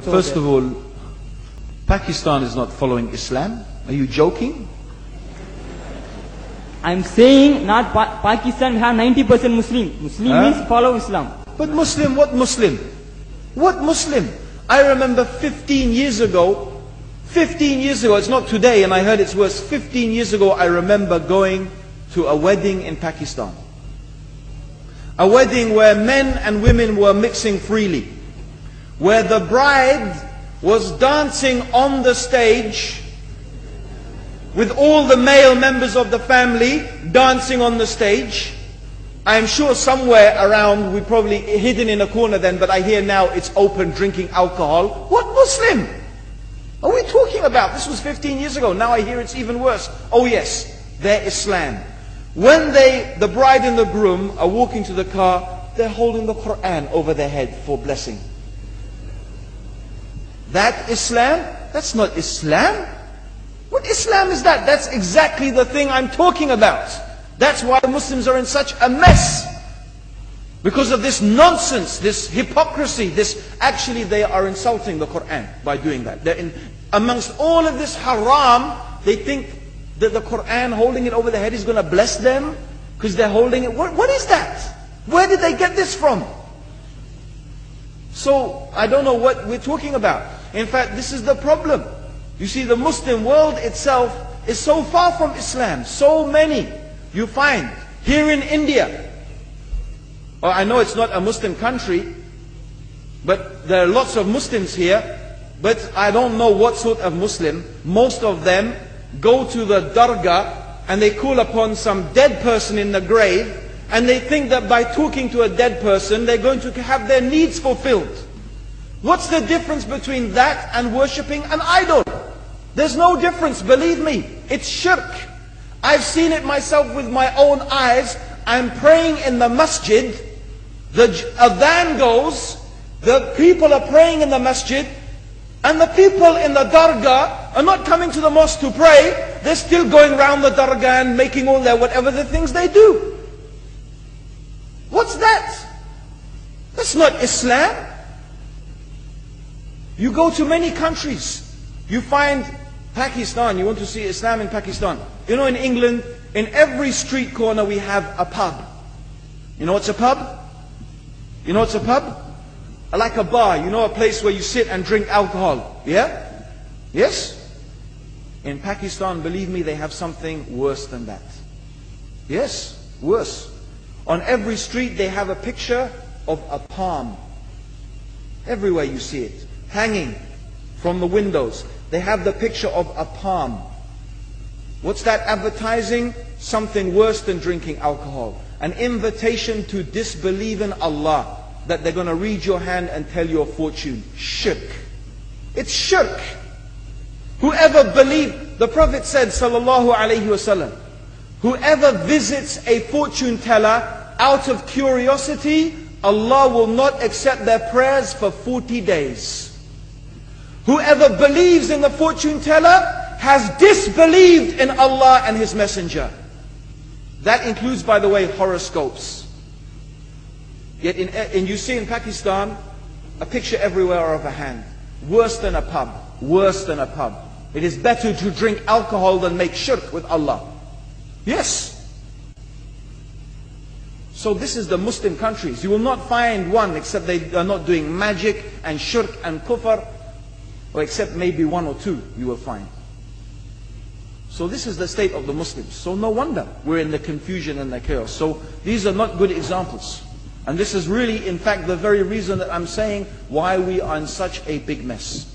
First of all, Pakistan is not following Islam. Are you joking? I'm saying not Pakistan, we have 90% Muslim. Muslim means follow Islam. But Muslim, what Muslim? What Muslim? I remember 15 years ago, it's not today and I heard it's worse. 15 years ago I remember going to a wedding in Pakistan. A wedding where men and women were mixing freely. Where the bride was dancing on the stage with all the male members of the family dancing on the stage. I am sure somewhere around, we probably hidden in a corner then, but I hear now it's open drinking alcohol. What Muslim are we talking about? This was 15 years ago. Now I hear it's even worse. Oh yes, they're Islam. When the bride and the groom are walking to the car, they're holding the Quran over their head for blessing. That Islam? That's not Islam. What Islam is that? That's exactly the thing I'm talking about. That's why Muslims are in such a mess. Because of this nonsense, this hypocrisy, actually they are insulting the Quran by doing that. Amongst all of this haram, they think that the Quran, holding it over their head, is going to bless them because they're holding it. What is that? Where did they get this from? So, I don't know what we're talking about. In fact, this is the problem. You see, the Muslim world itself is so far from Islam. So many you find here in India. Well, I know it's not a Muslim country, but there are lots of Muslims here. But I don't know what sort of Muslim. Most of them go to the dargah and they call upon some dead person in the grave, and they think that by talking to a dead person they're going to have their needs fulfilled. What's the difference between that and worshipping an idol? There's no difference, believe me. It's shirk. I've seen it myself with my own eyes. I'm praying in the masjid, the adhan goes, the people are praying in the masjid, and the people in the dargah are not coming to the mosque to pray. They're still going around the dargah and making all their whatever the things they do. What's that? That's not Islam. You go to many countries, you find Pakistan, you want to see Islam in Pakistan. You know, in England, in every street corner we have a pub. You know what's a pub? You know what's a pub? Like a bar, you know, a place where you sit and drink alcohol. Yeah? Yes? In Pakistan, believe me, they have something worse than that. Yes, worse. On every street they have a picture of a palm. Everywhere you see it, hanging from the windows. They have the picture of a palm. What's that advertising? Something worse than drinking alcohol. An invitation to disbelieve in Allah. That they're going to read your hand and tell your fortune. Shirk. It's shirk. Whoever believed, the Prophet said, sallallahu alaihi wasallam, whoever visits a fortune teller out of curiosity, Allah will not accept their prayers for 40 days. Whoever believes in the fortune teller has disbelieved in Allah and His Messenger. That includes, by the way, horoscopes. Yet and you see in Pakistan a picture everywhere of a hand. Worse than a pub. Worse than a pub. It is better to drink alcohol than make shirk with Allah. Yes. So this is the Muslim countries. You will not find one except they are not doing magic and shirk and kufr, or except maybe one or two you will find. So this is the state of the Muslims. So no wonder we're in the confusion and the chaos. So these are not good examples. And this is really, in fact, the very reason that I'm saying why we are in such a big mess.